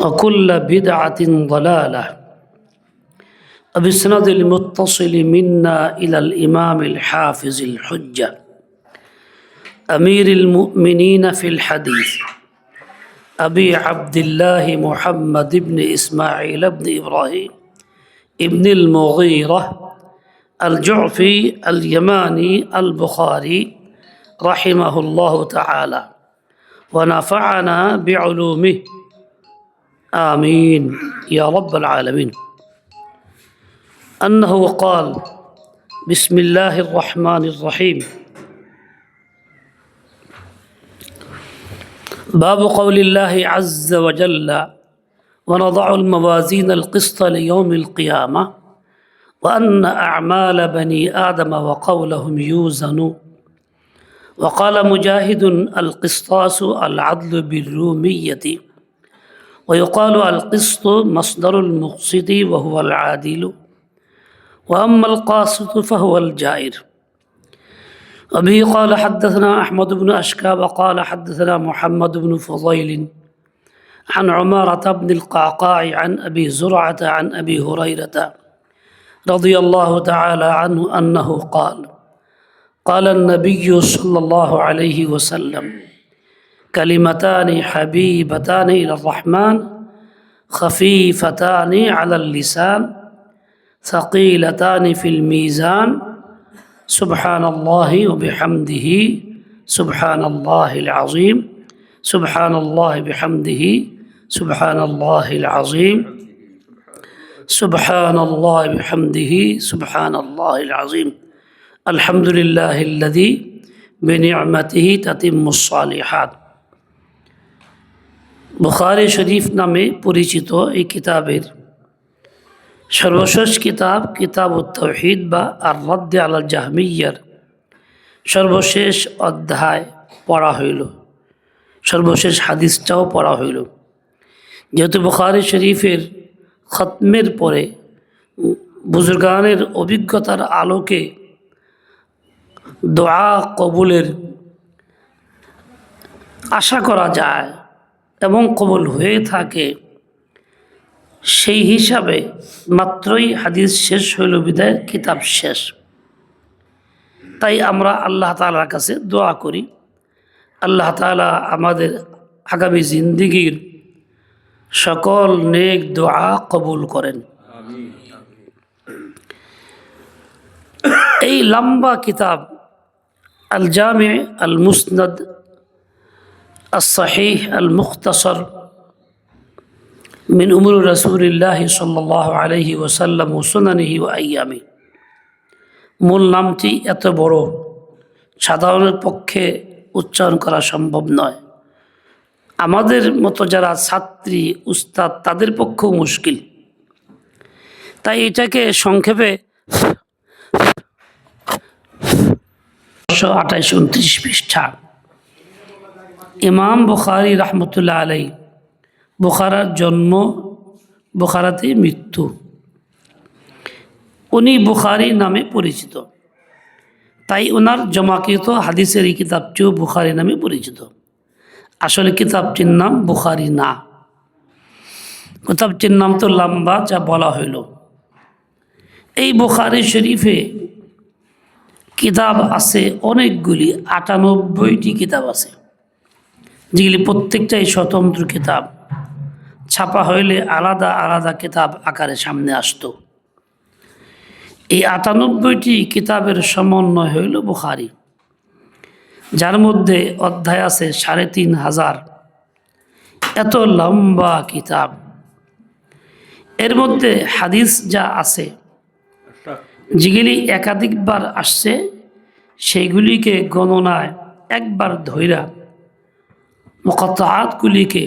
وكل بدعة ضلالة. وبالسند المتصل منا إلى الإمام الحافظ الحجة أمير المؤمنين في الحديث أبي عبد الله محمد بن إسماعيل بن إبراهيم ابن المغيرة الجعفي اليماني البخاري رحمه الله تعالى ونفعنا بعلومه آمين يا رب العالمين. أنه قال: بسم الله الرحمن الرحيم. باب قول الله عز وجل: ونضع الموازين القسط ليوم القيامة وأن أعمال بني آدم وقولهم يوزن. وقال مجاهد: القسطاس العدل بالرومية، ويقال القسط مصدر المقسط وهو العادل، وأما القاسط فهو الجائر. وبه قال حدثنا أحمد بن أشكاب قال حدثنا محمد بن فضيل عن عمارة بن القعقاع عن أبي زرعة عن أبي هريرة رضي الله تعالى عنه أنه قال: قال النبي صلى الله عليه وسلم: كلمتان حبيبتان إلى الرحمن خفيفتان على اللسان ثقيلتان في الميزان سبحان الله وبحمده سبحان الله العظيم سبحان الله بحمده سبحان الله العظيم سبحان الله بحمده سبحان الله العظيم الحمد لله الذي بنعمته تتم الصالحات। বুখারী শরীফ নামে পরিচিত এই কিতাবের সর্বশেষ কিতাব কিতাবুত তাওহীদ বা আর-রাদ্দ আলাল জাহমিয়্যার সর্বশেষ অধ্যায় পড়া হইল, সর্বশেষ হাদিসটাও পড়া হইল। যেহেতু বুখারী শরীফের খতমের পরে বুজুর্গানের অভিজ্ঞতার আলোকে দোয়া কবুলের আশা করা যায় এবং কবুল হয়ে থাকে, সেই হিসাবে মাত্রই হাদিস শেষ হইল বিদায় কিতাব শেষ। তাই আমরা আল্লাহ তাআলার কাছে দোয়া করি, আল্লাহ তাআলা আমাদের আগামী জিন্দেগির সকল নেক দোয়া কবুল করেন। এই লম্বা কিতাব আল জামি আল মুসনাদ الصحيح المختصر من أمور رسول الله صلى الله عليه وسلم وسننه وأيامه মূল নামটি এত বড় সাধারণের পক্ষে উচ্চারণ করা সম্ভব নয়, আমাদের মতো যারা ছাত্রী উস্তাদ তাদের পক্ষেও মুশকিল। তাই এটাকে সংক্ষেপে 28-29 পৃষ্ঠা। ইমাম বুখারী রহমতুল্লাহ আলাইহি, বুখারার জন্ম, বুখারাতে মৃত্যু, উনি বুখারী নামে পরিচিত। তাই ওনার জমাকৃত হাদিসের এই কিতাবটিও বুখারী নামে পরিচিত। আসলে কিতাবটির নাম বুখারী না, কিতাবটির নাম তো লম্বা যা বলা হইল। এই বুখারী শরীফে কিতাব আছে অনেকগুলি, 98টি কিতাব আছে, যেগুলি প্রত্যেকটাই স্বতন্ত্র কিতাব। ছাপা হইলে আলাদা আলাদা কিতাব আকারে সামনে আসতো। এই 98টি কিতাবের সমন্বয় হইল বুখারী, যার মধ্যে অধ্যায় আছে 3500। এত লম্বা কিতাব, এর মধ্যে হাদিস যা আছে যেগুলি একাধিকবার আসছে সেইগুলিকে গণনায় একবার ধইরা মুকাত্তাআতগুলিকে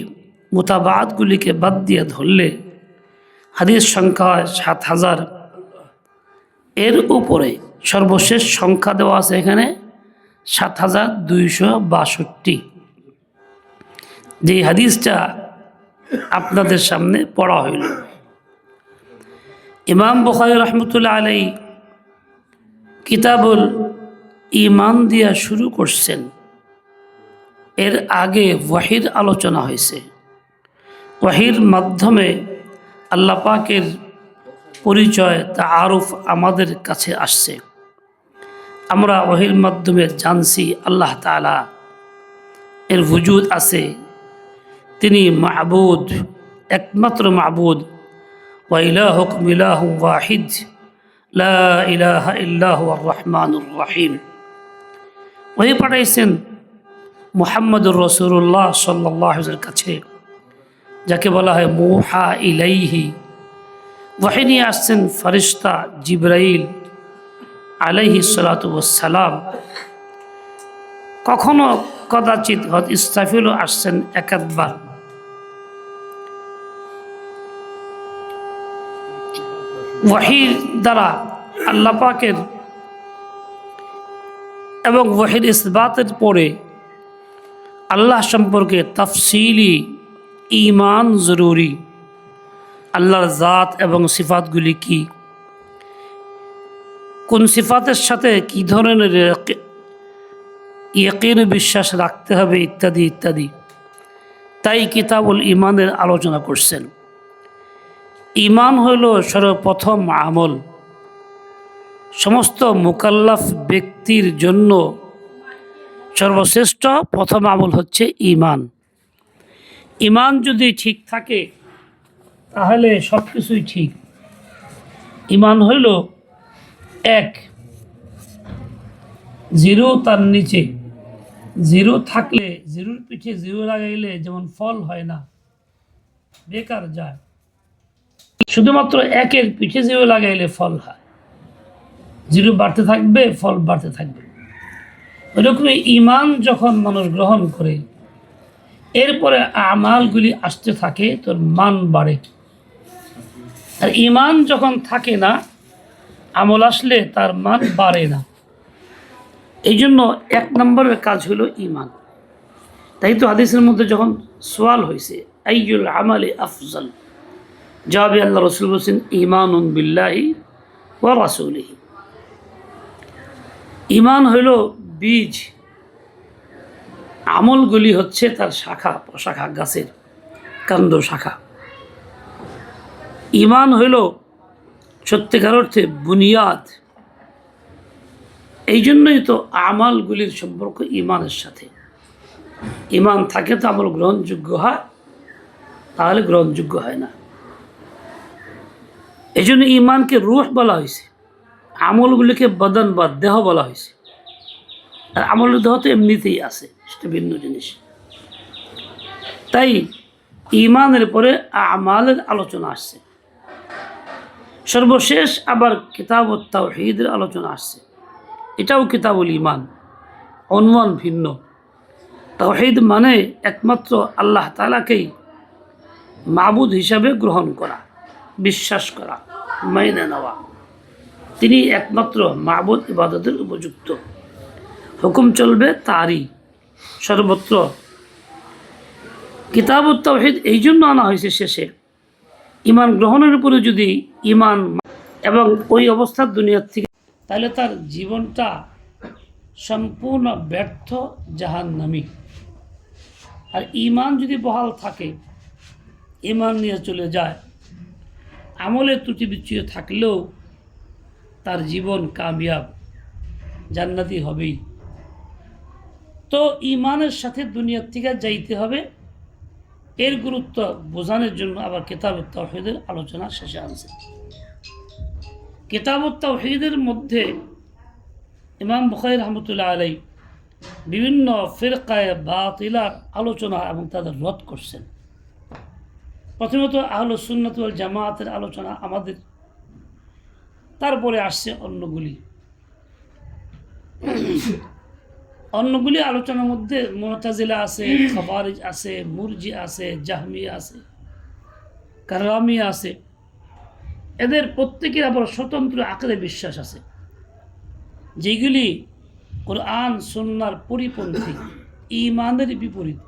মুতাবাআতগুলিকে বাদ দিয়ে ধরলে হাদিস সংখ্যা হয় 7000। এর উপরে সর্বশেষ সংখ্যা দেওয়া আছে এখানে 7262। যে হাদিসটা আপনাদের সামনে পড়া হইল, ইমাম বুখারী রহমতুল্লাহ আলাইহি কিতাবুল ঈমান দিয়া শুরু করছেন। এর আগে ওয়াহির আলোচনা হয়েছে, ওয়াহির মাধ্যমে আল্লাহ পাকের পরিচয় তাআরুফ আমাদের কাছে আসছে। আমরা ওয়াহির মাধ্যমে জানছি আল্লাহ তাআলা এর ওজুদ আছে, তিনি মাবুদ, একমাত্র মাবুদ। ওয়া ইলাহুকুম ইলাহুন ওয়াহিদ লা ইলাহা ইল্লা হুয়ার রহমানুর রহিম। ওহি পাঠাইছেন মুহাম্মদুর রাসূলুল্লাহ সাল্লাল্লাহু আলাইহি ওয়াসাল্লামের কাছে, যাকে বলা হয় মুহা ইলাইহি। ওয়াহি নিয়ে আসছেন ফেরেশতা জিবরাইল আলাইহিস সালাতু ওয়াস সালাম। কখনো কদাচিৎ হযরত ইসরাফিলও আসছেন একবার। ওয়াহির দ্বারা আল্লাহ পাকের এবং ওয়াহির ইসবাতের পরে আল্লাহ সম্পর্কে তাফসিলি ঈমান জরুরি। আল্লাহর জাত এবং সিফাতগুলি কি, কোন সিফাতের সাথে কী ধরনের ইয়াকিন বিশ্বাস রাখতে হবে ইত্যাদি ইত্যাদি। তাই কিতাবুল ঈমানের আলোচনা করছেন। ঈমান হইল সর্বপ্রথম আমল। সমস্ত মুকাল্লাফ ব্যক্তির জন্য সর্বশ্রেষ্ঠ প্রথম আমল হচ্ছে ঈমান। ঈমান যদি ঠিক থাকে তাহলে সব কিছুই ঠিক। ঈমান হইল এক, জিরো তার নিচে। জিরো থাকলে জিরোর পিঠে জিরো লাগাইলে যেমন ফল হয় না, বেকার যায়। শুধুমাত্র একের পিঠে জিরো লাগাইলে ফল হয়, জিরো বাড়তে থাকবে, ফল বাড়তে থাকবে। ওইরকমই ঈমান যখন মানুষ গ্রহণ করে এরপরে আমালগুলি আসতে থাকে, তোর মান বাড়ে। আর ঈমান যখন থাকে না, আমল আসলে তার মান বাড়ে না। এই জন্য এক নম্বরের কাজ হলো ঈমান। তাই তো হাদিসের মধ্যে যখন সোয়াল হয়েছে আইয়ুল আমালি আফজল, জবাবে আল্লাহ রসুল বলছেন ঈমানুন বিল্লাহি ওয়া রাসূলিহি। ঈমান হইল বীজ, আমলগুলি হচ্ছে তার শাখা প্রশাখা, গাছের কাণ্ড শাখা। ঈমান হইল সত্যিকার অর্থে বুনিয়াদ। এই জন্যই তো আমালগুলির সম্পর্ক ঈমানের সাথে। ঈমান থাকে তো আমল গ্রহণযোগ্য হয়, তাহলে গ্রহণযোগ্য হয় না। এই জন্য ঈমানকে রূহ বলা হয়েছে, আমলগুলিকে বদন বা দেহ বলা হয়েছে। আর আমলের দেহ তো এমনিতেই আছে, সেটা ভিন্ন জিনিস। তাই ঈমানের পরে আমালের আলোচনা আসছে। সর্বশেষ আবার কিতাবুত তাওহীদের আলোচনা আসছে। এটাও কিতাবুল ঈমান, অনওয়ান ভিন্ন। তাওহীদ মানে একমাত্র আল্লাহ তাআলাকেই মাবুদ হিসাবে গ্রহণ করা, বিশ্বাস করা, মেনে নেওয়া। তিনি একমাত্র মাবুদ, ইবাদতের উপযুক্ত। হুকুম চলবে তারই সর্বত্র। কিতাবুত তাওহীদ এই জন্য আনা হয়েছে শেষে। ঈমান গ্রহণের উপরে যদি ঈমান এবং ওই অবস্থার দুনিয়ার থেকে, তাহলে তার জীবনটা সম্পূর্ণ ব্যর্থ, জাহান্নামী। আর ঈমান যদি বহাল থাকে, ঈমান নিয়ে চলে যায়, আমলে ত্রুটি বিচ্যুতি থাকলেও তার জীবন কামিয়াব, জান্নাতি হবেই। তো ঈমানের সাথে দুনিয়ার থেকে যাইতে হবে। এর গুরুত্ব বোঝানোর জন্য আবার কিতাবুত তাওহীদের আলোচনা শেষে আনছে। কিতাবুত তাওহীদের মধ্যে ইমাম বুখারী রাহমাতুল্লাহ আলাইহি বিভিন্ন ফিরকায়ে বাতিলার আলোচনা এবং তাদের রদ করছেন। প্রথমত আহলুস সুন্নাত ওয়াল জামাআতের আলোচনা আমাদের, তারপরে আসছে অন্যগুলি আলোচনার মধ্যে মুতাজিলা আছে, খাওয়ারিজ আছে, মুরজি আছে, জাহমিয়া আছে, কারামিয়া আছে। এদের প্রত্যেকের আবার স্বতন্ত্র আকীদা বিশ্বাস আছে, যেগুলি কোরআন সুন্নাহর পরিপন্থী, ঈমানের বিপরীত।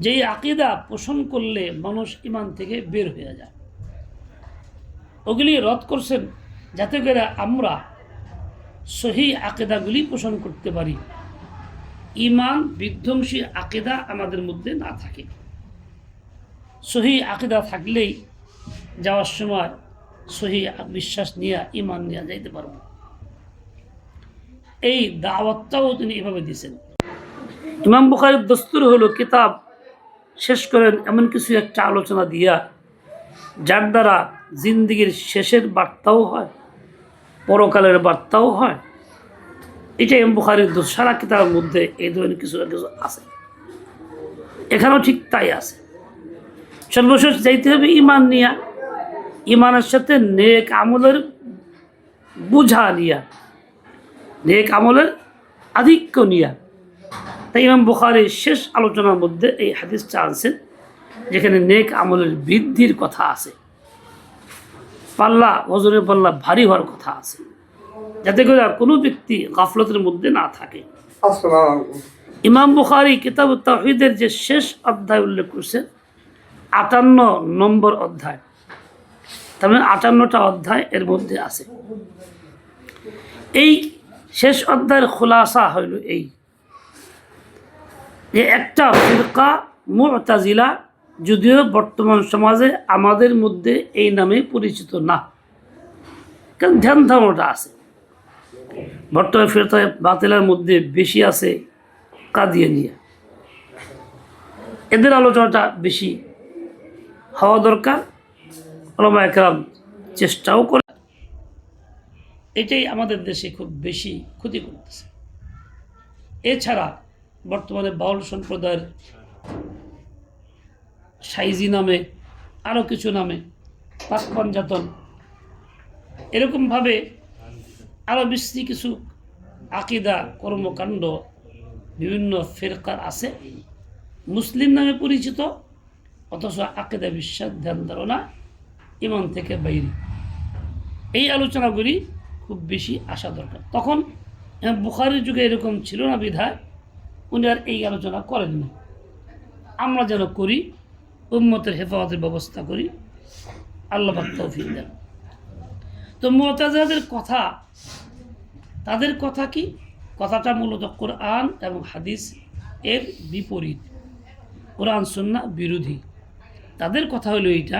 যেই আকীদা পোষণ করলে মানুষ ঈমান থেকে বের হয়ে যায়, ওগুলি রদ করছেন যাতে করে আমরা সহি আকীদাগুলি পোষণ করতে পারি, ঈমান বিধ্বংসী আকীদা আমাদের মধ্যে না থাকে। সহি আকীদা থাকলেই যাওয়ার সময় সহি বিশ্বাস নিয়ে ঈমান নিয়ে যাইতে পারবো। এই দাওয়াতটাও তিনি এভাবে দিয়েছেন। ইমাম বুখারীর দস্তুর হলো কিতাব শেষ করেন এমন কিছু একটা আলোচনা দিয়া যার দ্বারা জিন্দিগির শেষের বার্তাও হয়, পরকালের বার্তাও হয়। এটা ইমাম বুখারীর সারা কিতাবের মধ্যে এই ধরনের কিছু না কিছু আছে, এখানেও ঠিক তাই আছে। সর্বশেষ যাইতে হবে ঈমান নিয়া, ঈমানের সাথে নেক আমলের বুঝা নিয়া, নেক আমলের আধিক্য নিয়া। তাই ইমাম বুখারী শেষ আলোচনার মধ্যে এই হাদিসটা আনছেন যেখানে নেক আমলের বৃদ্ধির কথা আছে, পাল্লা ওজনের পাল্লা ভারী হওয়ার কথা আছে, যাতে করে কোনো ব্যক্তি গাফলতের মধ্যে না থাকে। ইমাম বুখারী কিতাবুত তাওহীদের যে শেষ অধ্যায় উল্লেখ করছে 58 নম্বর অধ্যায়, তার মানে 58টা অধ্যায় এর মধ্যে আছে। এই শেষ অধ্যায়ের খুলাসা হইল এই যে একটা ফিরকা মুতাজিলা যদিও বর্তমান সমাজে আমাদের মধ্যে এই নামে পরিচিত না, কারণ ধ্যান ধারণাটা আছে। বর্তমান ফিরকা বাতিলের মধ্যে বেশি আছে কাদিয়ানিয়া, এদের আলোচনাটা বেশি হওয়া দরকার, উলামায়ে কেরাম চেষ্টাও করে। এটাই আমাদের দেশে খুব বেশি ক্ষতি করতেছে। এছাড়া বর্তমানে বাউল সম্প্রদায়ের সাইজি নামে আরও কিছু নামে পাক পাঞ্জাতন এরকমভাবে আরও বেশি কিছু আকীদা কর্মকাণ্ড বিভিন্ন ফিরকার আছে, মুসলিম নামে পরিচিত, অথচ আকীদা বিশ্বাস ধ্যান ধারণা ঈমান থেকে বাইরে। এই আলোচনাগুলি খুব বেশি আসা দরকার। তখন বুখারীর যুগে এরকম ছিল না বিধায় উনি আর এই আলোচনা করেন না। আমরা যেন করি, উম্মতের হেফাজতের ব্যবস্থা করি, আল্লাহ পাক তৌফিক দেন। তো মুতাজিলাদের কথা, তাদের কথা কি? কথাটা মূলত কোরআন এবং হাদিস এর বিপরীত, কোরআন সুন্নাহ বিরোধী। তাদের কথা হলো এইটা,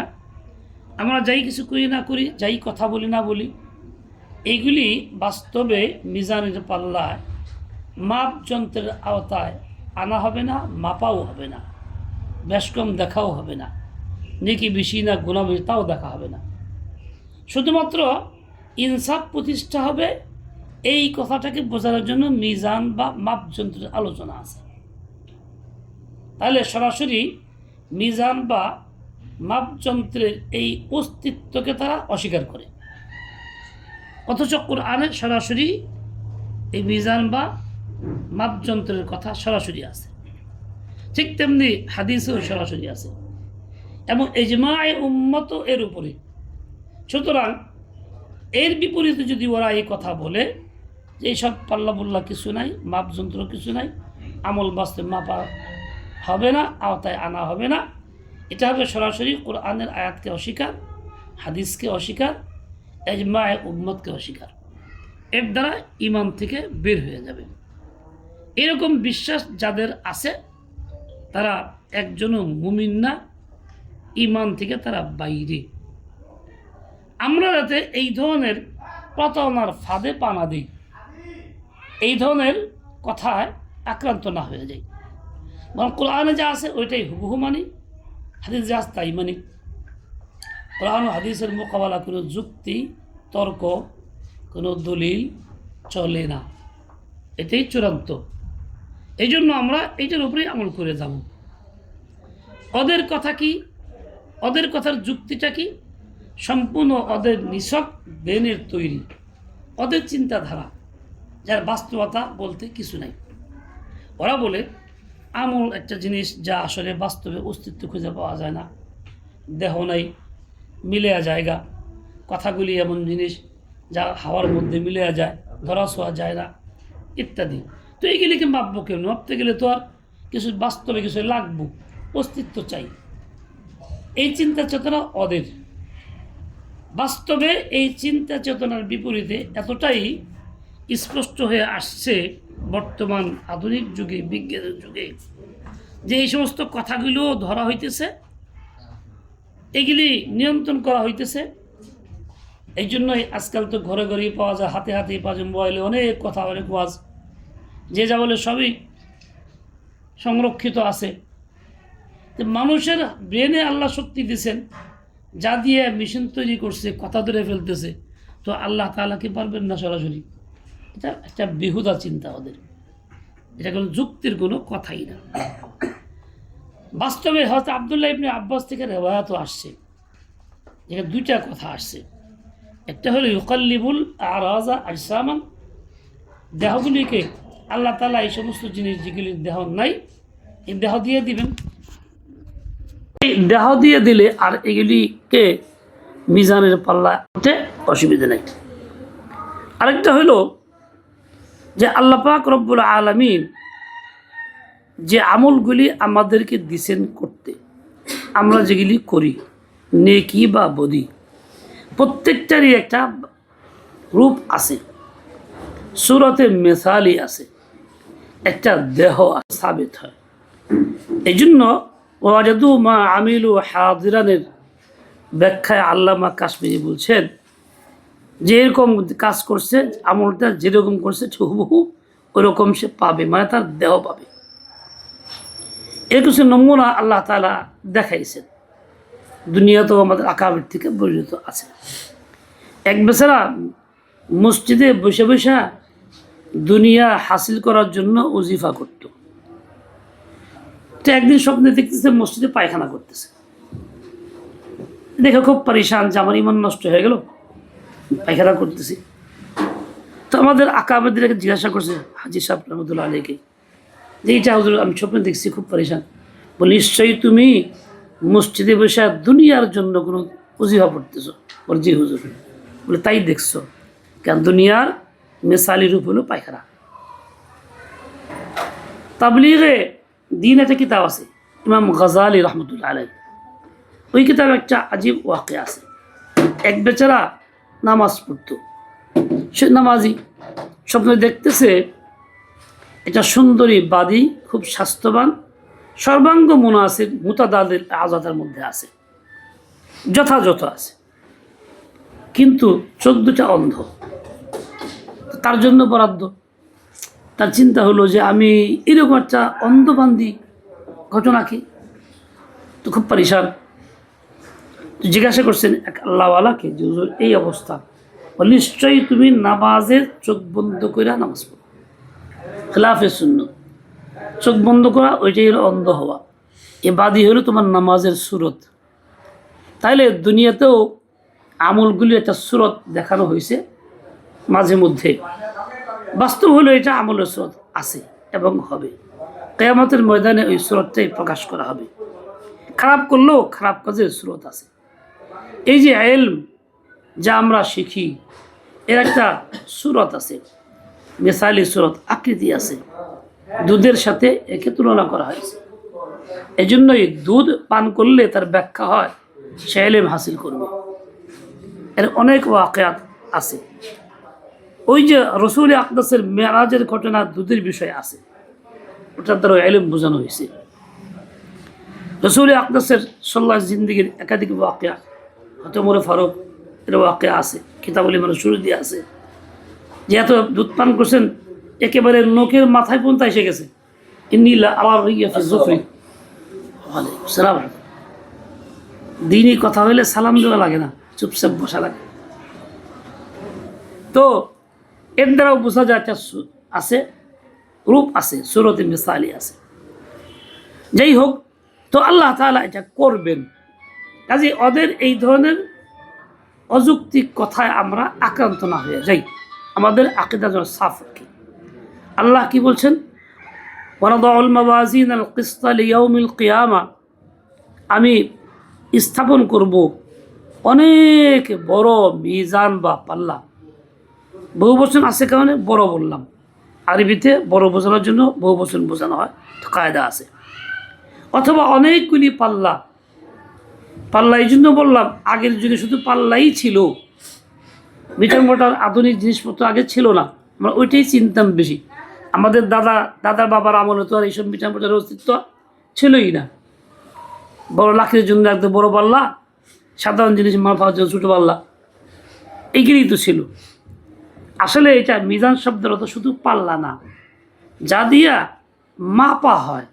আমরা যাই কিছু করি না করি, যাই কথা বলি না বলি, এইগুলি বাস্তবে মিজানের পাল্লায় মাপ যন্ত্রের আওতায় আনা হবে না, মাপাও হবে না, বেশ কম দেখাও হবে না, নেকি বেশি না গুনাহ বেশি তাও দেখা হবে না। শুধুমাত্র ইনসাফ প্রতিষ্ঠা হবে, এই কথাটাকে বোঝানোর জন্য মিজান বা মাপযন্ত্রের আলোচনা আছে। তাহলে সরাসরি মিজান বা মাপযন্ত্রের এই অস্তিত্বকে তারা অস্বীকার করে, অথচ কোরআনে সরাসরি এই মিজান বা মাপযন্ত্রের কথা সরাসরি আছে। ঠিক তেমনি হাদিসেও সরাসরি আছে এবং ইজমায়ে উম্মত এর উপরে। সুতরাং এর বিপরীতে যদি ওরা এই কথা বলে যে এইসব পাল্লা কিছু নাই, মাপযন্ত্র কিছু নাই, আমল বাস্তবে মাপা হবে না, আওতায় আনা হবে না, এটা হবে সরাসরি কোরআনের আয়াতকে অস্বীকার, হাদিসকে অস্বীকার, ইজমায়ে উম্মতকে অস্বীকার। এর দ্বারা ঈমান থেকে বের হয়ে যাবে। এরকম বিশ্বাস যাদের আছে তারা একজনও মুমিন না, ঈমান থেকে তারা বাইরে। আমরা যাতে এই ধরনের প্রতারণার ফাঁদে পা না দিই, এই ধরনের কথায় আক্রান্ত না হয়ে যাই, বরং কোরআনে যা আছে ওইটাই হুবহু মানি, হাদিস যা আছে তাই মানি। কোরআন ও হাদিসের মোকাবেলা কোনো যুক্তি, তর্ক, কোনো দলিল চলে না, এটাই চূড়ান্ত। এই জন্য আমরা এইটার উপরেই আমল করে যাব। ওদের কথা কি, ওদের কথার যুক্তিটা কি? সম্পূর্ণ ওদের নিছক ব্রেনের তৈরি, ওদের চিন্তাধারা, যার বাস্তবতা বলতে কিছু নাই। ওরা বলে আমল একটা জিনিস যা আসলে বাস্তবে অস্তিত্ব খুঁজে পাওয়া যায় না, দেহ নাই, মিলে জায়গা, কথাগুলি এমন জিনিস যা হাওয়ার মধ্যে মিলে যায়, ধরা ছোঁয়া যায় না, ইত্যাদি। তো এইগুলিকে মাপবো কেন? মাপতে গেলে তো আর কিছু বাস্তবে কিছু লাগবো, অস্তিত্ব চাই। এই চিন্তা চেতনা ওদের। বাস্তবে এই চিন্তা চেতনার বিপরীতে এতটাই স্পষ্ট হয়ে আসছে বর্তমান আধুনিক যুগে, বিজ্ঞানের যুগে, যে এই সমস্ত কথাগুলো ধরা হইতেছে এগুলি নিয়ন্ত্রণ করা হইতেছে। এই জন্যই আজকাল তো ঘরে ঘরেই পাওয়া যায়, হাতে হাতেই পাওয়া যায়, মোবাইলে অনেক কথা, অনেক ওয়াজ, যে যা বলে সবই সংরক্ষিত আছে। তো মানুষের ব্রেনে আল্লাহ শক্তি দিয়েছেন, যা দিয়ে মেশিন তৈরি করছে, কথা ধরে ফেলতেছে, তো আল্লাহ তাআলা কি পারবেন না সরাসরি? এটা একটা বেহুদা চিন্তা ওদের, এটা কোনো যুক্তির কোনো কথাই না। বাস্তবে হয়তো আব্দুল্লাহ ইবনে আব্বাস থেকে রেওয়ায়াতও আসছে, যেখানে দুইটা কথা আসছে। একটা হলো ইউকাল্লিবুল আরাজা আজসামান, দেহগুলিকে আল্লাহ তাআলা এই সমস্ত জিনিস যেগুলির দেহ নাই, এই দেহ দিয়ে দিবেন। এই দেহ দিয়ে দিলে আর এগুলিকে মিজানের পাল্লা উঠে অসুবিধা নেই। আরেকটা হলো যে আল্লাহ পাক রব্বুল আলামিন যে আমলগুলি আমাদেরকে দিছেন করতে, আমরা যেগুলি করি নেকি বা বদি, প্রত্যেকটারই একটা রূপ আছে, সূরতে মেসালি আছে, একটা দেহ সাবিত হয়। এই জন্য ওয়াজাদু মা আমিলু হাদিরানের ব্যাখ্যায় আল্লামা কাশ্মীরি বলছেন যে এরকম কাজ করছে, আমলটা যেরকম করছে হুবহু ওরকম সে পাবে, মানে তার দেহ পাবে। এর কিছু নমুনা আল্লাহ তাআলা দেখাইছেন, দুনিয়াতেও আমাদের আকাবির থেকে পরিণত আছে। এক বেচারা মসজিদে বসে বসে দুনিয়া হাসিল করার জন্য ওজিফা করত। তো একদিন স্বপ্নে দেখতেছে মসজিদে পায়খানা করতেছে, দেখে খুব পরেশান যে আমার ইমান নষ্ট হয়ে গেল, পায়খানা করতেছি। তো আমাদের আকাবেরদেরকে জিজ্ঞাসা করছে হাজি সাহেব রহমতুল্লাহ আলাইকে, যে এইটা হুজুর আমি স্বপ্নে দেখছি, খুব পরেশান। বলে নিশ্চয়ই তুমি মসজিদে বসে দুনিয়ার জন্য কোনো ওজিফা পড়তেছ? বলে জি হুজুর। বলে তাই দেখছো কেন? দুনিয়ার মেসালি রূপ হলো পায়খানা। তাবলীগে দিন একটা কিতাব আছে ইমাম গাজালি রহমতুল্লাহ আলাই, ওই কিতাবে একটা আজীব ওয়াকে আছে। এক বেচারা নামাজ পড়তো, সে নামাজি, স্বপ্নে দেখতেছে এটা সুন্দরী বাদী, খুব স্বাস্থ্যবান, সর্বাঙ্গ মুনাসিব, মুতাদাদের আজাদের মধ্যে আছে, যথাযথ আছে, কিন্তু চোখ দুটা অন্ধ, তার জন্য বরাদ্দ। তার চিন্তা হলো যে আমি এরকম একটা অন্ধবান্ধি ঘটনা কি, তো খুব পরেশান। জিজ্ঞাসা করছেন এক আল্লাহওয়ালাকে যে হুজুর এই অবস্থা, নিশ্চয়ই তুমি নামাজের চোখ বন্ধ করে নামাজ পড়ো, খেলাফে সুন্নাত, চোখ বন্ধ করা ওইটাই হলো অন্ধ হওয়া, এ বাদী হলো তোমার নামাজের সুরত। তাইলে দুনিয়াতেও আমলগুলি একটা সুরত দেখানো হয়েছে মাঝে মধ্যে, বাস্তব হলো এটা আমলের সুরত আছে এবং হবে। কিয়ামতের ময়দানে ওই সুরতটাই প্রকাশ করা হবে। খারাপ করলেও খারাপ কাজের সুরত আছে। এই যে ইলম যা আমরা শিখি, এর একটা সুরত আছে, মেসালি সুরত, আকৃতি আছে, দুধের সাথে একে তুলনা করা হয়েছে। এই জন্যই দুধ পান করলে তার ব্যাখ্যা হয়, সে ইলম হাসিল করবে। এর অনেক ওয়াকিয়াত আছে। ওই যে রসুল আকদাসের মেরাজের ঘটনা দুধের বিষয়ে আছে, ওটার দ্বারা ইলম বোঝানো হয়েছে। রসুল আকদাসের সাল্লাহ জিন্দিগির একাধিক ওয়াকিয়া, হয়তো ওমর ফারুক এর ওয়াকিয়া আছে, কিতাবুল ইমানের শুরু দিয়ে আছে, যে এত দুধ পান করছেন একেবারে নোকের মাথায় পর্যন্ত এসে গেছে। ইন্নিল্লা আল্লাহ জুফরি সালাম, দিনই কথা হইলে সালাম দেওয়া লাগে না, চুপচাপ বসা লাগে। তো এর দ্বারাও বোঝা যায় একটা আছে, রূপ আছে, সুরতে মিসালি আছে। যাই হোক, তো আল্লাহ তাআলা এটা করবেন। কাজে ওদের এই ধরনের অযৌক্তিক কথায় আমরা আক্রান্ত না হয়ে যাই, আমাদের আকীদা যেন সাফ রাখি। আল্লাহ কি বলছেন? ওয়ানাদাউল মাওয়াজিনাল কিসতা লিয়াউমিল কিয়ামা, আমি স্থাপন করব অনেক বড় মিজান বা পাল্লা। বহু বচন আছে কারণে বড় বললাম, আরবিতে বড় বোঝানোর জন্য বহু বচন বোঝানো হয়, তো কায়দা আছে। অথবা অনেকগুলি পাল্লা, পাল্লা এই জন্য বললাম, আগের যুগে শুধু পাল্লাই ছিল, মিটার মোটার আধুনিক জিনিসপত্র আগে ছিল না, আমরা ওইটাই চিনতাম বেশি। আমাদের দাদার বাবার আমলে তো আর এইসব মিটার মোটার অস্তিত্ব ছিলই না। বড় লাখের জন্য একদম বড় পাল্লা, সাধারণ জিনিস মাপার জন্য ছোটো পাল্লা, এইগুলোই তো ছিল। আসলে এটা মিজান শব্দের অর্থ শুধু পাল্লা না, যা দিয়া মাপা হয়।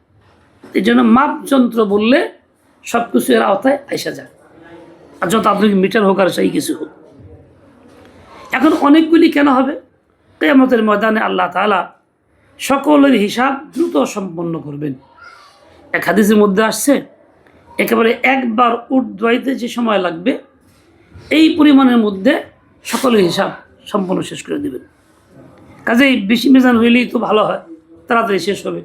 এই জন্য মাপ যন্ত্র বললে সব কিছু এর আওতায় আসা যায়, আর যত আধুনিক মিটার হোক আর সেই কিছু হোক। এখন অনেকগুলি কেন হবে? কিয়ামতের ময়দানে আল্লাহ তাআলা সকলের হিসাব দ্রুত সম্পন্ন করবেন। এক হাদিসের মধ্যে আসছে, একেবারে একবার উট ধোয়াইতে যে সময় লাগবে এই পরিমাণের মধ্যে সকলের হিসাব সম্পূর্ণ শেষ করে দেবেন। কাজেই বেশি মিজান হইলেই তো ভালো হয়, তাড়াতাড়ি শেষ হবে।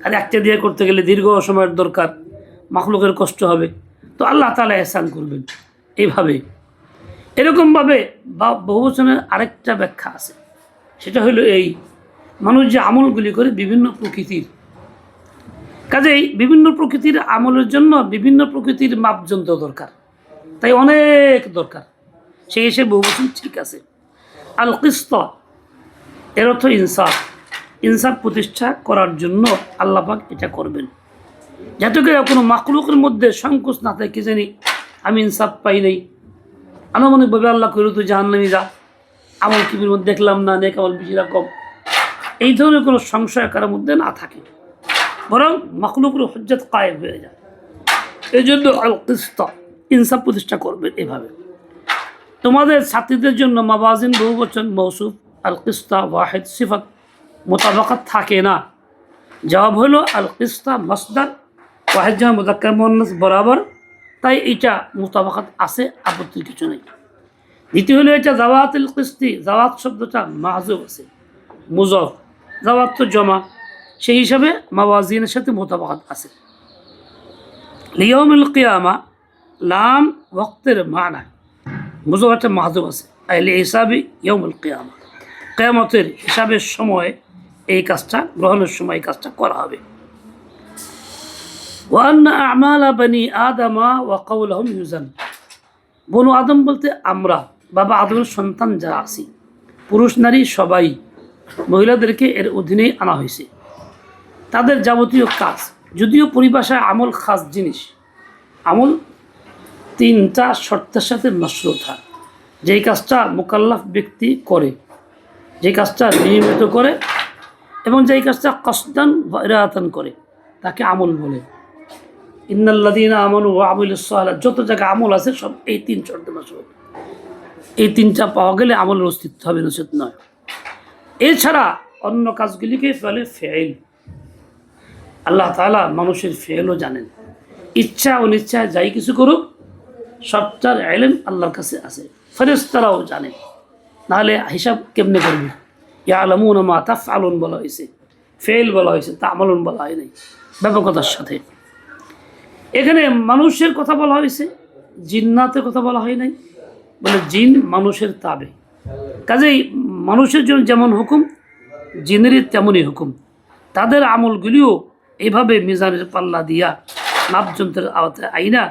আর একটা দিয়ে করতে গেলে দীর্ঘ সময়ের দরকার, মাখলুকের কষ্ট হবে। তো আল্লাহ তাআলা ইহসান করবেন এইভাবে। এরকমভাবে বহুবচনের আরেকটা ব্যাখ্যা আছে, সেটা হলো এই মানুষ যে আমলগুলি করে বিভিন্ন প্রকৃতির, কাজেই বিভিন্ন প্রকৃতির আমলের জন্য বিভিন্ন প্রকৃতির মাপযন্ত্র দরকার, তাই অনেক দরকার। সেই হিসেবে বহুবচন ঠিক আছে। আল কিস্ত এর অর্থ ইনসাফ, ইনসাফ প্রতিষ্ঠা করার জন্য আল্লাহ পাক এটা করবেন, যাতে করে কোনো মাখলুকের মধ্যে সংকোচ না থাকে, জানি আমি ইনসাফ পাই নাই, আনুমানিকভাবে আল্লাহ করে তো জাহান্নামী যা, আমল কিবির মধ্যে দেখলাম না, নেক আমল বেশি রকম, এই ধরনের কোনো সংশয় কারোর মধ্যে না থাকে, বরং মাখলুকের হুজ্জত কায়েম হয়ে যায়। এই জন্য আল কিস্ত ইনসাফ প্রতিষ্ঠা করবেন এভাবে। তোমাদের ছাত্রীদের জন্য মাওয়াজিন বহুবচন মৌসুফ, আল কিস্তা ওয়াহিদ সিফাত মোতাবাকাত থাকে না। জবাব হলো আল কিস্তা মাসদার, ওয়াহিদ জামা মুযাক্কার মুআন্নাস বরাবর, তাই এটা মোতাবাকাত আছে, আপত্তির কিছু নেই। দ্বিতীয় হলো এটা জাওয়াতুল কিস্তি, জাওয়াত শব্দটা মাহজুব আছে, মুজফ, জাওয়াত তো জমা, সেই হিসাবে মাওয়াজিনের সাথে মোতাবাকাত আছে। লিয়াউমিল কিয়ামা লাম ওয়াক্তের মানা, মুজফ একটা মাহজুব আছে, আইলে হিসাবে ইয়াউমুল কিয়ামা, কিয়ামতের হিসাবের সময় এই কাজটা, গ্রহণের সময় এই কাজটা করা হবে। ওয়ান্না আমালা বানি আদামা ওয়া কাওলহুম ইউজান, বনু আদম বলতে আমরা, বাবা আদমের সন্তান যারা আছি, পুরুষ নারী সবাই, মহিলাদেরকে এর অধীনেই আনা হয়েছে। তাদের যাবতীয় কাজ, যদিও পরিভাষায় আমল খাস জিনিস, আমল তিনটা শর্তের সাথে মশরুত হয়। যেই কাজটা মুকাল্লাফ ব্যক্তি করে, যে কাজটা নিয়মিত করে, এবং যেই কাজটা কসদান বা ইরাদাতান করে, তাকে আমল বলে। ইন্নাল্লাযীনা আমানু ওয়া আমিলুস সালিহাত, যত জায়গায় আমল আছে সব এই তিন শর্তে মশরুত। এই তিনটা পাওয়া গেলে আমলের অস্তিত্ব হবে, নসিত নয়। এছাড়া অন্য কাজগুলিকে বলে ফেইল। আল্লাহ তাআলা মানুষের ফেইলও জানেন, ইচ্ছা অনিচ্ছায় যাই কিছু করুক সবটার ইলম আল্লাহর কাছে আছে, ফেরেশতারাও জানে, নাহলে হিসাব কেমনে করবে? ইয়ালামুনা মা তাফআলুন বলা হয়েছে, ফেইল বলা হয়েছে, তা'মালুন বলা হয় নাই, ব্যাপকতার সাথে। এখানে মানুষের কথা বলা হয়েছে, জিন্নাতের কথা বলা হয় নাই, বলে জিন মানুষের তাবে। কাজেই মানুষের জন্য যেমন হুকুম, জিনেরই তেমনই হুকুম। তাদের আমলগুলিও এইভাবে মিজানের পাল্লা দিয়া মাপযন্ত্রের আওতায় আইনা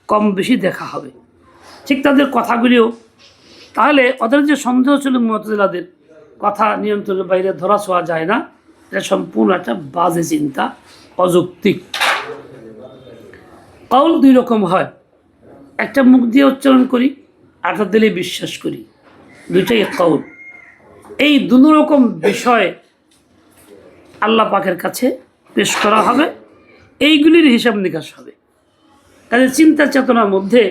কম বেশি দেখা হবে। ঠিক তাদের কথাগুলিও, তাহলে ওদের যে সন্দেহ ছিল মুতাজিলাদের, কথা নিয়ন্ত্রণের বাইরে ধরা ছোঁয়া যায় না, এটা সম্পূর্ণ একটা বাজে চিন্তা, অযৌক্তিক। কওল দুই রকম হয়, একটা মুখ দিয়ে উচ্চারণ করি, আরেকটা দিলে বিশ্বাস করি, দুইটাই কওল। এই দুই রকম বিষয় আল্লাহ পাকের কাছে পেশ করা হবে, এইগুলির হিসাব নিকাশ হবে। তাদের চিন্তা চেতনার মধ্যে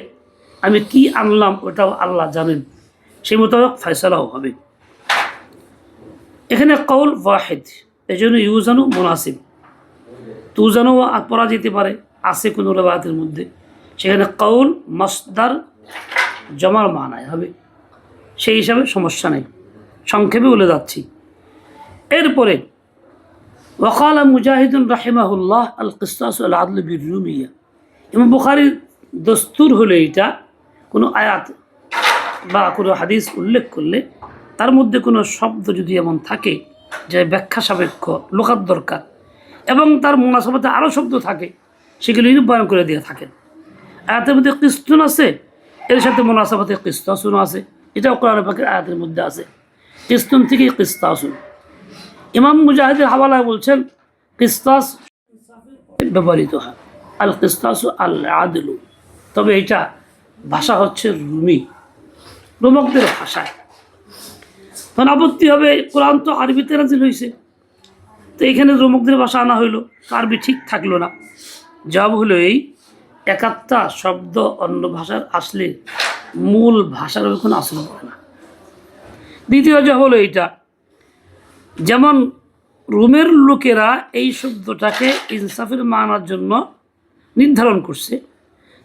আমি কি আনলাম ওটাও আল্লাহ জানেন, সেই মোতাবেক ফয়সালাও হবে। এখানে কওল ওয়াহিদ, এই জন্য ইউজানু মুনাসিব, তুজানু পড়া যেতে পারে, আছে কোনো রিওয়ায়াতের মধ্যে, সেখানে কওল মাসদার জমার মানায় হবে, সেই হিসাবে সমস্যা নেই, সংক্ষেপে বলে যাচ্ছি। এরপরে ওয়াকালা মুজাহিদুন রাহিমাহুল্লাহ আল কিসসাস আল আদল বিররুমিয়া, ইমাম বুখারীর দস্তুর হলো এটা, কোনো আয়াত বা কোনো হাদিস উল্লেখ করলে তার মধ্যে কোনো শব্দ যদি এমন থাকে যে ব্যাখ্যা সাপেক্ষ, লোকাত দরকার, এবং তার মুনাসাবাতে আরও শব্দ থাকে, সেগুলি নির্বাচন করে দিয়ে থাকেন। আয়াতের মধ্যে কিস্তুন আছে, এর সাথে মুনাসাবাতে কিস্তাসুন আছে, এটাও কোরআন পাকের আয়াতের মধ্যে আছে, কিস্তুন থেকে কিস্তাসুন। ইমাম মুজাহিদের হাওয়ালায় বলছেন কিস্তাস ব্যবহৃত হয়, আল কিস্তাসু আল আদলু, তবে এটা ভাষা হচ্ছে রুমি, রোমকদের ভাষায়। তখন আপত্তি হবে, কোরআন তো আরবিতে নাজিল হয়েছে, তো এখানে রোমকদের ভাষা আনা হইলো, আরবি ঠিক থাকলো না। জবাব হলো এই, একাত্তা শব্দ অন্য ভাষার আসলে মূল ভাষার কোনো আসল করে না। দ্বিতীয় জবাব হলো এইটা, যেমন রোমের লোকেরা এই শব্দটাকে ইনসাফের মানার জন্য নির্ধারণ করছে,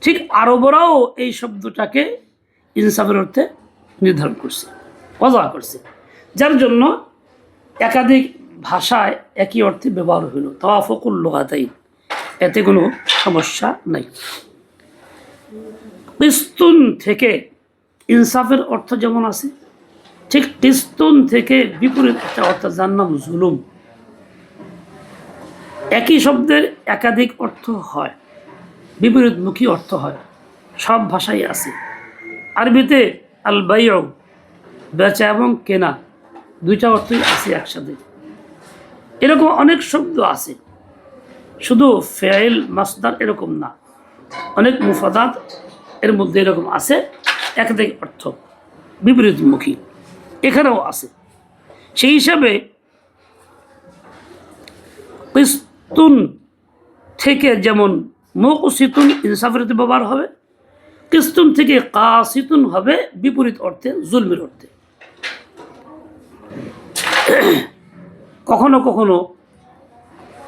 ঠিক আরবরাও এই শব্দটাকে ইনসাফের অর্থে নির্ধারণ করছে, ওয়াজা করছে, যার জন্য একাধিক ভাষায় একই অর্থে ব্যবহার হইল। তাওয়াফুকুল লুগাতাইন, এতে কোনো সমস্যা নাই। কিস্তুন থেকে ইনসাফের অর্থ যেমন আছে, ঠিক কিস্তুন থেকে বিপরীত একটা অর্থ, যার নাম জুলুম। একই শব্দের একাধিক অর্থ হয়, বিপরীতমুখী অর্থ হয়, সব ভাষাই আছে। আরবিতে আল বাইউ, বেচা এবং কেনা, দুইটা অর্থই আছে একসাথে। এরকম অনেক শব্দ আছে, শুধু ফেইল মাসদার এরকম না, অনেক মুফাদাত এর মধ্যে এরকম আছে, একাধিক অর্থ বিপরীতমুখী এখানেও আছে। সেই হিসাবে কিস্তুন থেকে যেমন মুকসিতুন ইনসাফের অর্থে ব্যবহার হবে, কিস্তুন থেকে কাসিতুন হবে বিপরীত অর্থে, জুলমের অর্থে। কখনো কখনো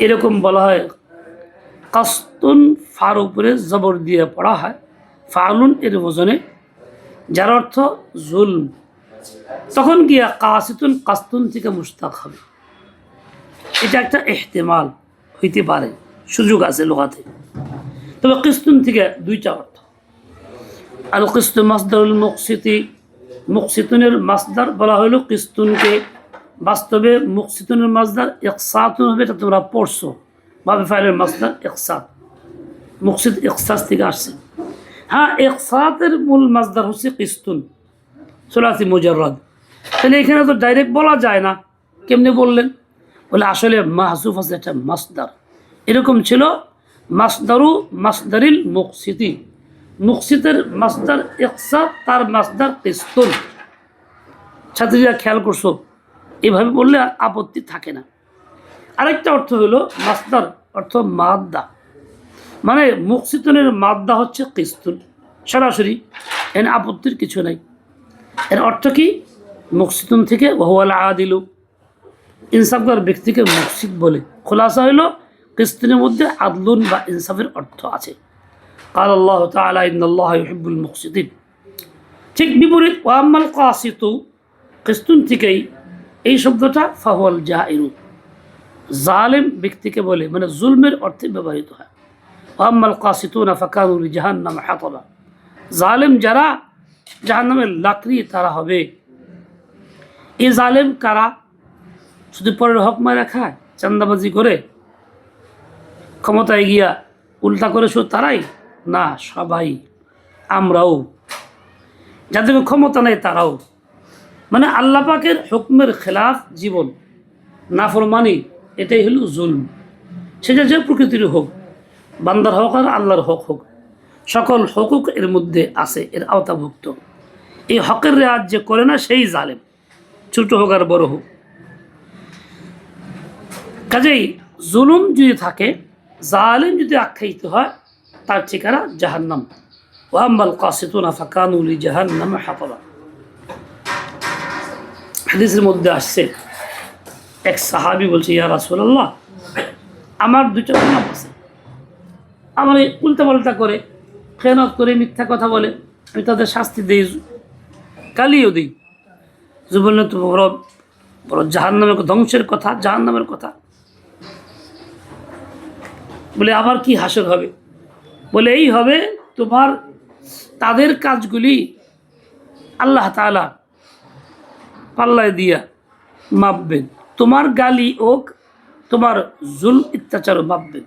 এরকম বলা হয়, কাস্তুন ফার উপরে জবর দিয়ে পড়া হয়, ফালুন এর ওজনে, যার অর্থ জুলম, তখন গিয়া কাসিতুন কাস্তুন থেকে মুশতাক হবে। এটা একটা ইহতিমাল হইতে পারে, সুযোগ আছে লুগাতে। তবে কিস্তুন থেকে দুইটা অর্থ। আল কিস্তু মাসদারুল মুকসিতি, মুকসিতুনের মাসদার বলা হইল কিস্তুনকে, বাস্তবে মুকসিতুনের মাসদার ইকসাতুন হবে, এটা তোমরা পড়ছো, বাবে ফাইলের মাসদার ইকসাত, মুকসিত ইকসাস থেকে আসছে। হ্যাঁ, ইকসাতের মূল মাসদার হচ্ছে কিস্তুন, সুলাসি মুজাররাদ। তাহলে এখানে তো ডাইরেক্ট বলা যায় না, কেমনে বললেন? বলে আসলে মাহজুফ আছে একটা মাসদার, এরকম ছিল মাসদারু মাসদারিল মুকসিতি, মুকসিতের মাসদার ইকসাত, তার মাসদার কিস্তুন। ছাত্রীরা খেয়াল করছো, এইভাবে বললে আর আপত্তি থাকে না। আরেকটা অর্থ হলো মাসদার অর্থ মাদ্দা, মানে মুকসিতুনের মাদ্দা হচ্ছে কিস্তুন, সরাসরি, এনে আপত্তির কিছু নাই। এর অর্থ কি? মুকসিতুন থেকে ওয়াহুয়াল আদিলু, ইনসাফগার ব্যক্তিকে মুকসিত বলে। খোলাসা হইল কিস্তুনের মধ্যে আদলুন বা ইনসাফের অর্থ আছে। قال الله تعالى إن الله يحب المقسطين। ঠিক বিপরীত, ওয়াম্মাল কাসিতু, কিস্তুন থেকেই এই শব্দটা ফাহুয়াল জাইরু, জালেম ব্যক্তিকে বলে, মানে জুলমের অর্থে ব্যবহৃত হয়। ওয়াম্মাল কাসিতুনা ফাকানু লিজাহান্নাম হাতাবা, জালেম যারা জাহান্নামের লাকড়ি তারা হবে। এই জালেম কারা? শুধু পরের হক মারা খায়, চান্দাবাজি করে, ক্ষমতায় গিয়া উল্টা করে শুধু তারাই না, সবাই, আমরাও, যাদের ক্ষমতা নেই তারাও। মানে আল্লাহ পাকের হুকমের খেলাফ জীবন, নাফরমানি, এটাই হলো জুলম। সেটা যে প্রকৃতির হোক, বান্দার হক আর আল্লাহর হক হোক, সকল হকুক এর মধ্যে আছে, এর আওতাভুক্ত। এই হকের রেয়াত যে করে না সেই জালেম, ছোট হোক আর বড় হোক। কাজেই জুলুম যদি থাকে, জালেম যদি আখ্যায়িত হয়, তার ঠিকানা জাহান্নাম। ওয়াম্মাল কাসিতুনা ফাকানু লিজাহান্নাম হাতাবা। হাদিসের মধ্যে আসছে, এক সাহাবী বলছে, ইয়া রাসূলুল্লাহ, আমার দুটো গুনাহ আছে, আমার উল্টাপাল্টা করে, খেয়ানত করে, মিথ্যা কথা বলে, আমি তাদের শাস্তি দিই, গালিও দিই। যে বললেন তো বড় বড় জাহান্নামের ধ্বংসের কথা, জাহান্নামের কথা বলে, আবার কি হাসর হবে? বলে এই হবে, তোমার তাদের কাজগুলি আল্লাহ তাআলা পাল্লায় দিয়া মাপবেন, তোমার গালি ও তোমার জুলম অত্যাচারও মাপবেন।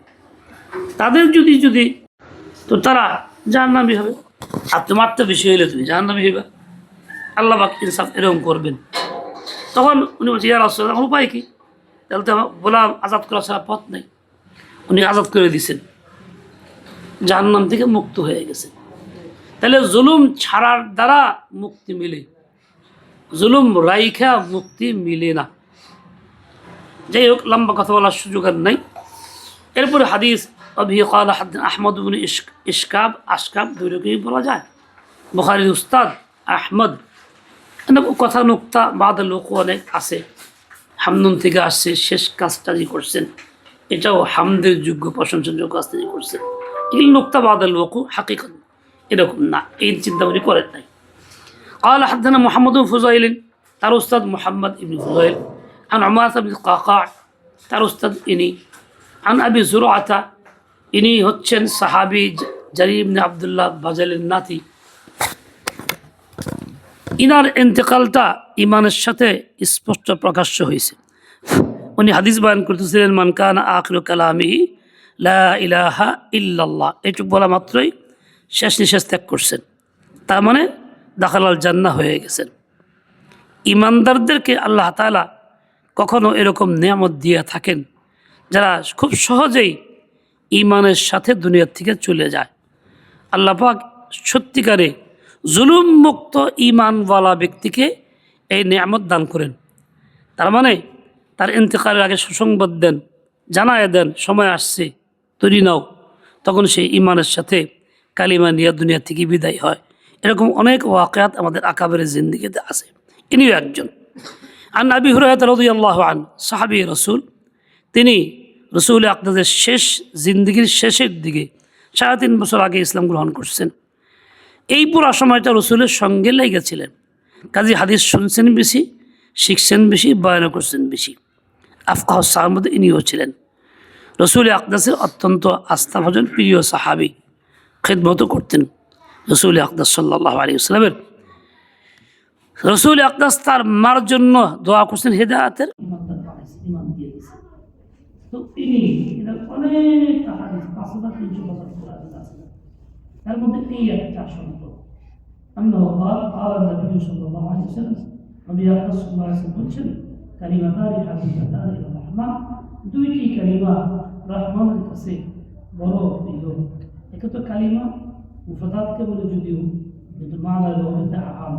তাদের যদি যদি তো তারা জাহান্নামী হবে, আর তোমার তো বেশি হইলে তুমি জাহান্নামী হইবা। আল্লাহ পাক ইনসাফ এরকম করবেন। তখন উনি বলছে, ইয়া রাসূলুল্লাহ, আমার উপায় কি? তাহলে তো গোলাম আজাদ করা ছাড়া পথ নেই। উনি আজাদ করে দিয়েছেন, জাহান্নাম থেকে মুক্ত হয়ে গেছে। তাহলে জুলুম ছাড়ার দ্বারা মুক্তি মিলে, জুলুম রাইখা মুক্তি মিলে না। যাই হোক, লম্বা কথা বলার সুযোগ আর নাই। এরপরে হাদিস অবি ক্বাল হাদানা আহমদ ইবনে আশকাব দুই রকমই বলা যায়। বুখারীর উস্তাদ আহমদ, কথা নুক্তা বাদের লোক অনেক আছে। হামনুন থেকে আসছে, শেষ কাজটাই করছেন, এটাও হামদের যোগ্য, প্রশংসার যোগ্য কাজটাই করছেন। এগুলি নুক্তা বাদের লোক হাকিকত এরকম না, এই চিন্তা ভাবনা করেন নাই। قال حدثنا محمد بن فضيل তার উস্তাদ মুহাম্মদ ইবনে ফুযাইল, عن عمارة بن القعقاع তার উস্তাদ ইনি, عن أبي زرعة ইনি হচ্ছেন সাহাবী জারির ইবনে আব্দুল্লাহ বাজালের নাতি। ইনার ইন্তেকালটা ইমানের সাথে স্পষ্ট প্রকাশ্য হয়েছে। উনি হাদিস বয়ান করতেছিলেন, মান কানা আখিরু কালামিহি লা ইলাহা ইল্লাল্লাহ, এইটুকু বলা মাত্রই শেষ নিঃশ্বাস ত্যাগ করছেন। তার মানে দাখালাল জান্নাহ হয়ে গেছেন। ইমানদারদেরকে আল্লাহ তাআলা কখনো এরকম নিয়ামত দিয়ে থাকেন যারা খুব সহজেই ইমানের সাথে দুনিয়ার থেকে চলে যায়। আল্লাহ পাক সত্যিকারে জুলুম মুক্ত ইমানওয়ালা ব্যক্তিকে এই নিয়ামত দান করেন। তার মানে তার ইন্তেকালের আগে সুসংবাদ দেন, জানায় দেন সময় আসছে, তৈরি নাও। তখন সেই ইমানের সাথে কালিমা নিয়ে দুনিয়া থেকে বিদায় হয়। এরকম অনেক ওয়াকিয়াত আমাদের আকাবেরের জিন্দেগিতে আছে। ইনিও একজন। আন আবি হুরায়রা রাদিয়াল্লাহু আনহু, সাহাবী রাসূল, তিনি রসুল আকদাসের শেষ জিন্দেগির শেষের দিকে 3.5 বছর আগে ইসলাম গ্রহণ করছেন। এই পুরো সময়টা রসুলের সঙ্গে লেগেছিলেন, কাজী হাদিস শুনছেন বেশি, শিখছেন বেশি, বয়ান করছেন বেশি। আফকাহ সাহাবার মধ্যে ইনিও ছিলেন। রসুল আকদাসের অত্যন্ত আস্থাভাজন প্রিয় সাহাবী, খিদমতও করতেন রসুল আকদাস সাল্লাল্লাহু আলাইহি ওয়াসাল্লামের। রসুল আকদাস তার মার জন্য দোয়া করছেন হেদায়েতের, ইমান দিয়ে দিয়েছেন। তো তিনি অনেক হাদিস 5375 হাদিস আছে, তার মধ্যে এই একটা সংখ্যক আল্লাহ নবী সাল্লাল্লাহু আলাইহি ওয়াসাল্লাম, নবী আকরাম সাল্লাল্লাহু আলাইহি ওয়াসাল্লাম বলছেন, কালিমাতানি হাবিবাতানি ইলা রহমান, দুইটি কালিমা রহমানের কাছে বড় প্রিয়। একে তো কালিমা মুফরাদাতকে বলে যদিও, কিন্তু মানা লহিতা আম,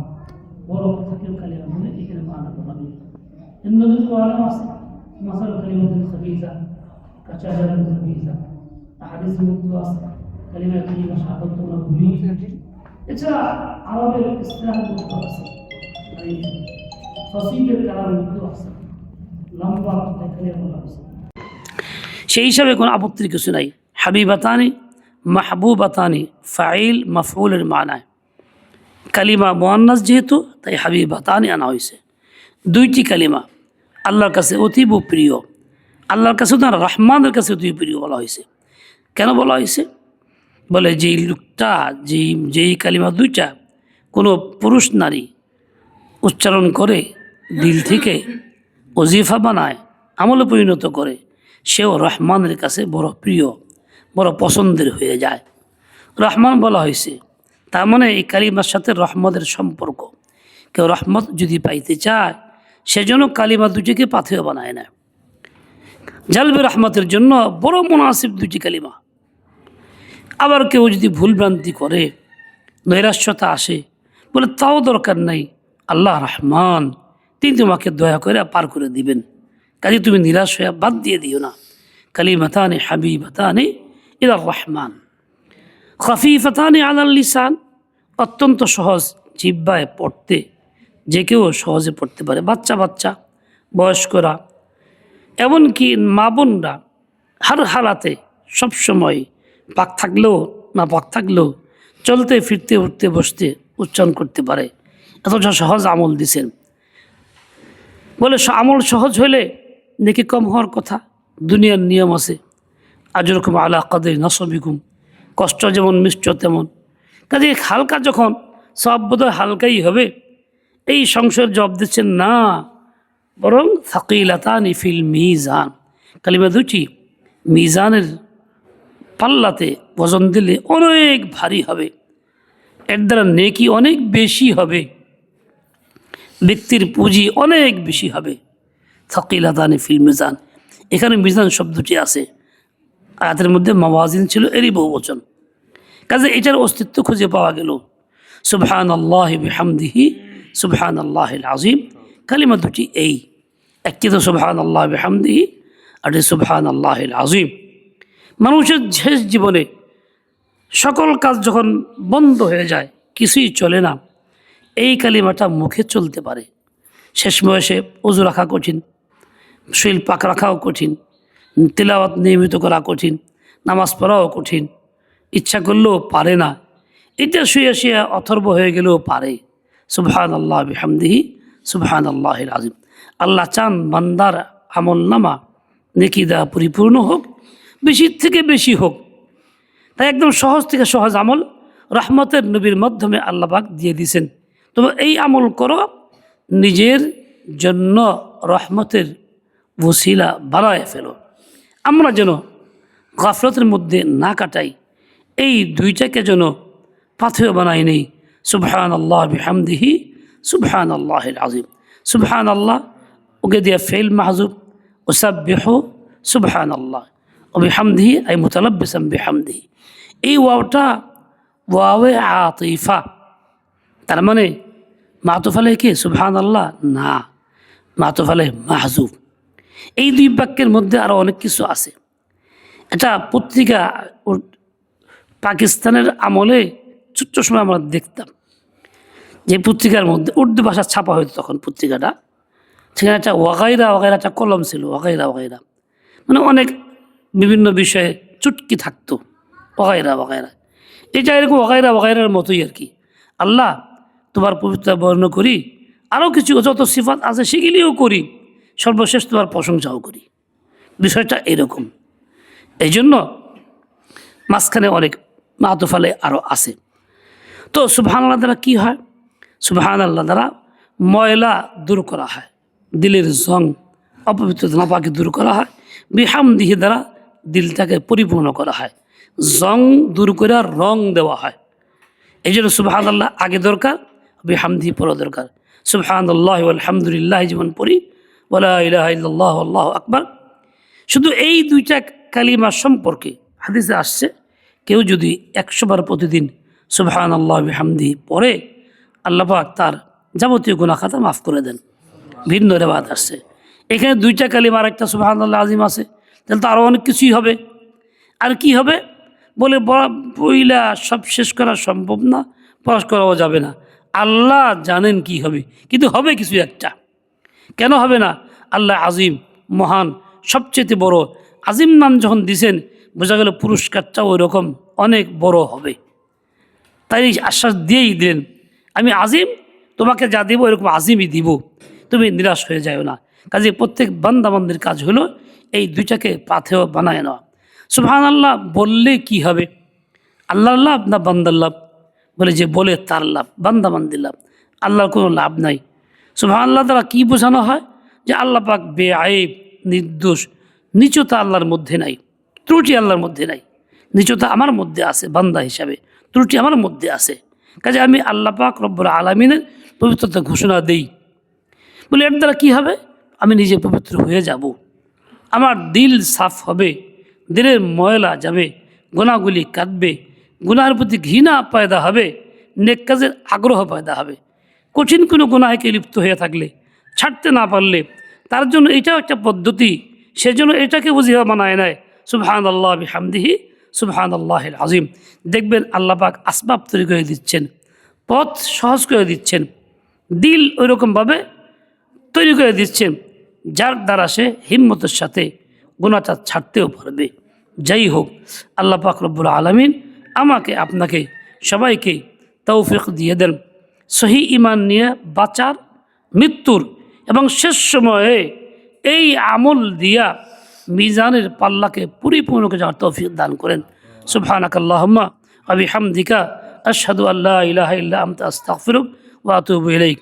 বড় কথাকেও কালিমা বলে, এখানে মানা তো হবে। অন্য যুগ আলাম আছে, মাসাল কালিমাতুল খাবিজা কাচাজাতুল খাবিজা, হাদিস মুক্ত আছে কালিমা তাইয়্যিবা শাহাদাত তোমরা ভুলি। এছাড়া আরবের ইসলাম মুক্ত আছে, ফসিলের কালাম মুক্ত আছে, লম্বা কালিমা বলা আছে। সেই হিসাবে কোনো আপত্তির কিছু নাই। হাবিবাতানি মাহবুবাতানি ফাইল মাফউলের মানায়, কালিমা মুআন্নাস যেহেতু তাই হাবিবাতানি আনা হয়েছে। দুইটি কালিমা আল্লাহর কাছে অতীব প্রিয়, আল্লাহর কাছে না রহমানের কাছে অতীব প্রিয় বলা হয়েছে। কেন বলা হয়েছে? বলে যেই লোকটা যেই কালিমা দুইটা কোনো পুরুষ নারী উচ্চারণ করে দিল থেকে ওজিফা বানায়, আমলে পরিণত করে, সেও রহমানের কাছে বড় প্রিয়, বড় পছন্দের হয়ে যায়। রহমান বলা হয়েছে, তার মানে এই কালিমার সাথে রহমতের সম্পর্ক। কেউ রহমত যদি পাইতে চায় সেজন্য কালিমা দুটিকে পাথেয় বানায় না। জালবে রহমতের জন্য বড় মুনাসিব দুটি কালিমা। আবার কেউ যদি ভুলভ্রান্তি করে, নৈরাশ্যতা আসে, বলে তাও দরকার নাই, আল্লাহ রহমান, তিনি তোমাকে দয়া করে পার করে দিবেন, কাজে তুমি নিরাশ হয়ে বাদ দিয়ে দিও না। কালিমাতানি হাবিবাতানি ইলার রহমান খফিফাতানি আলাল লিসান, অত্যন্ত সহজ জিহ্বায় পড়তে, যে কেউ সহজে পড়তে পারে, বাচ্চা বয়স্করা, এমনকি মা বোনরা হার হালাতে সবসময় পাক থাকলেও না পাক থাকলেও চলতে ফিরতে উঠতে বসতে উচ্চারণ করতে পারে। এতটা সহজ আমল দিছেন। বলে আমল সহজ হলে নাকি কম হওয়ার কথা, দুনিয়ার নিয়ম আছে, আজরকুম আলা কদরি নসবিকুম, কষ্ট যেমন মিষ্ট তেমন। কাজে হালকা যখন সব বোধহয় হালকাই হবে, এই সংশয়ের জবাব দিচ্ছেন না, বরং সাকিলাতানি ফিল মিজান, কালিমা দুটি মিজানের পাল্লাতে ওজন দিলে অনেক ভারী হবে, এর দ্বারা নেকি অনেক বেশি হবে, ব্যক্তির পুঁজি অনেক বেশি হবে। সাকিলাতানি ফিল মিজান, এখানে মিজান শব্দটি আছে, আয়াতের মধ্যে মাওয়াজিন ছিল এরই বহুবচন। কাজে এটার অস্তিত্ব খুঁজে পাওয়া গেল। সুবহানাল্লাহি বিহামদিহি সুবহানাল্লাহিল আযীম। কালিমা দুটি এই, একটি তো সুবহানাল্লাহি বিহামদিহি, আর সুবহানাল্লাহিল আযীম। মানুষের শেষ জীবনে সকল কাজ যখন বন্ধ হয়ে যায়, কিছুই চলে না, এই কালিমাটা মুখে চলতে পারে। শেষ বয়সে ওযু রাখা কঠিন, শরীর পাক রাখাও কঠিন, তিলাওয়াত নিয়মিত করা কঠিন, নামাজ পড়াও কঠিন, ইচ্ছা করলেও পারে না, এটা শুয়ে শুয়ে অথর্ব হয়ে গেলেও পারে। সুবহানাল্লাহ বিহামদিহি সুবহানাল্লাহিল আযীম। আল্লাহ চান বান্দার আমল নামা নেকি দ্বারা পরিপূর্ণ হোক, বেশি থেকে বেশি হোক। তাই একদম সহজ থেকে সহজ আমল রহমতের নবীর মাধ্যমে আল্লাহ পাক দিয়ে দিয়েছেন। তোমরা এই আমল করো, নিজের জন্য রহমতের ওসিলা বানায় ফেলো। আমরা যেন গাফলতের মধ্যে না কাটাই, এই দুইটাকে যেন পাথেয় বানাই নেই। সুবহানাল্লাহ বিহামদিহি সুবহানাল্লাহিল আযীম। সুবহানাল্লাহ ওকে দিয়ে ফেল মাহজুব, ওসাব্বিহু সুবহানাল্লাহ ও বিহামদিহি আই মুতালাব্বিসাম বিহামদিহি। এই ওয়াওটা ওয়াওয়ে আতিফা, তার মানে মাতুফ আলাইহি কি সুবহানাল্লাহ না, মাতুফ আলাইহি মাহজুব। এই দুই বাক্যের মধ্যে আরও অনেক কিছু আছে। এটা পত্রিকা পাকিস্তানের আমলে ছোট্ট সময় আমরা দেখতাম যে পত্রিকার মধ্যে উর্দু ভাষা ছাপা হতো তখন পত্রিকাটা, সেখানে একটা ওয়াগাইরা ওয়াগাইরা একটা কলম ছিল, ওয়াগাইরা ওয়াগাইরা মানে অনেক বিভিন্ন বিষয়ে চুটকি থাকতো, ওয়াগাইরা ওয়াগাইরা। এটা এরকম ওয়াগাইরা ওয়াগাইরার মতোই আর কি। আল্লাহ তোমার পবিত্র বর্ণ করি, আরও কিছু যত সিফাত আছে সেগুলিও করি, সর্বশেষ তোমার প্রশংসাও করি। বিষয়টা এরকম। এই জন্য মাঝখানে অনেক মাতুফ আলাইহি আরও আছে। তো সুবহানাল্লাহ দ্বারা কী হয়? সুবহানাল্লাহ দ্বারা ময়লা দূর করা হয়, দিলের জং অপবিত্রতা নাপাকি দূর করা হয়। বিহামদিহি দ্বারা দিলটাকে পরিপূর্ণ করা হয়, জং দূর করে রং দেওয়া হয়। এই জন্য সুবহানাল্লাহ আগে দরকার, বিহামদিহি পরে দরকার। সুবহানাল্লাহি ওয়াল হামদুলিল্লাহ যেমন পড়ি, ওয়ালা ইলাহা ইল্লাল্লাহু আল্লাহু আকবার। শুধু এই দুইটা কালিমা সম্পর্কে হাদিসে আসছে, কেউ যদি 100 বার প্রতিদিন সুবহানাল্লাহ বিহামদিহি পড়ে, আল্লাহ পাক তার যাবতীয় গুনাহ খাতা মাফ করে দেন। ভিন্ন রেওয়ায়াত আসছে। এখানে দুইটা কালিমা আর একটা সুবহানাল্লাহ আযীম আছে, তাহলে তো আরও অনেক কিছুই হবে। আর কি হবে বলে বইলা সব শেষ করা সম্ভব না, প্রকাশ করাও যাবে না। আল্লাহ জানেন কি হবে, কিন্তু হবে কিছু একটা। কেন হবে না? আল্লাহ আজিম, মহান, সবচেয়ে বড়। আজিম নাম যখন দিছেন, বোঝা গেল পুরস্কারটাও ওই রকম অনেক বড় হবে। তাই আশ্বাস দিয়েই দিলেন, আমি আজিম, তোমাকে যা দিব এরকম আজিমই দিব, তুমি নিরাশ হয়ে যাও না। কাজে প্রত্যেক বান্দাবান্দির কাজ হলো এই দুইটাকে পাথেয় বানায় নেওয়া। সুবহানাল্লাহ বললে কি হবে? আল্লাহর লাভ না বান্দার লাভ? বলে যে বলে তার লাভ, বান্দাবান্দির লাভ, আল্লাহর কোনো লাভ নাই। সুবহানাল্লাহ দ্বারা কী বোঝানো হয়? যে আল্লাহ পাক বেআইব, নির্দোষ, নিচতা আল্লাহর মধ্যে নাই, ত্রুটি আল্লাহর মধ্যে নাই। নিচতা আমার মধ্যে আছে বান্দা হিসাবে, ত্রুটি আমার মধ্যে আছে। কাজে আমি আল্লাহ পাক রব্বুল আলামিনের পবিত্রতা ঘোষণা দেই। বলে এর দ্বারা কী হবে? আমি নিজে পবিত্র হয়ে যাব, আমার দিল সাফ হবে, দিলের ময়লা যাবে, গুনাহগুলি কাটবে, গুনাহের প্রতি ঘৃণা পয়দা হবে, নেক কাজের আগ্রহ পয়দা হবে। কঠিন কোনো গুনাহে লিপ্ত হয়ে থাকলে, ছাড়তে না পারলে, তার জন্য এটাও একটা পদ্ধতি, সেজন্য এটাকে বুঝিয়ে মানায় নেয় সুবহানাল্লাহ বিহামদিহি সুবহানাল্লাহিল আযীম। দেখবেন আল্লাহ পাক আসবাব তৈরি করে দিচ্ছেন, পথ সহজ করে দিচ্ছেন, দিল ওইরকমভাবে তৈরি করে দিচ্ছেন, যার দ্বারা সে হিম্মতের সাথে গুনাহটা ছাড়তেও পারবে। যাই হোক, আল্লাহ পাক রব্বুল আলামিন আমাকে আপনাকে সবাইকে তৌফিক দিয়ে দেন সহি ঈমান নিয়ে বাঁচার, মৃত্যুর এবং শেষ সময়ে এই আমল দিয়া মিজানের পাল্লাকে পরিপূর্ণ করে যাওয়ার তৌফিক দান করেন। সুবহানাকাল্লাহুম্মা ওয়া বিহামদিকা আশহাদু আল্লা ইলাহা ইল্লা আনতা আস্তাগফিরুকা ওয়া আতুবু ইলাইক।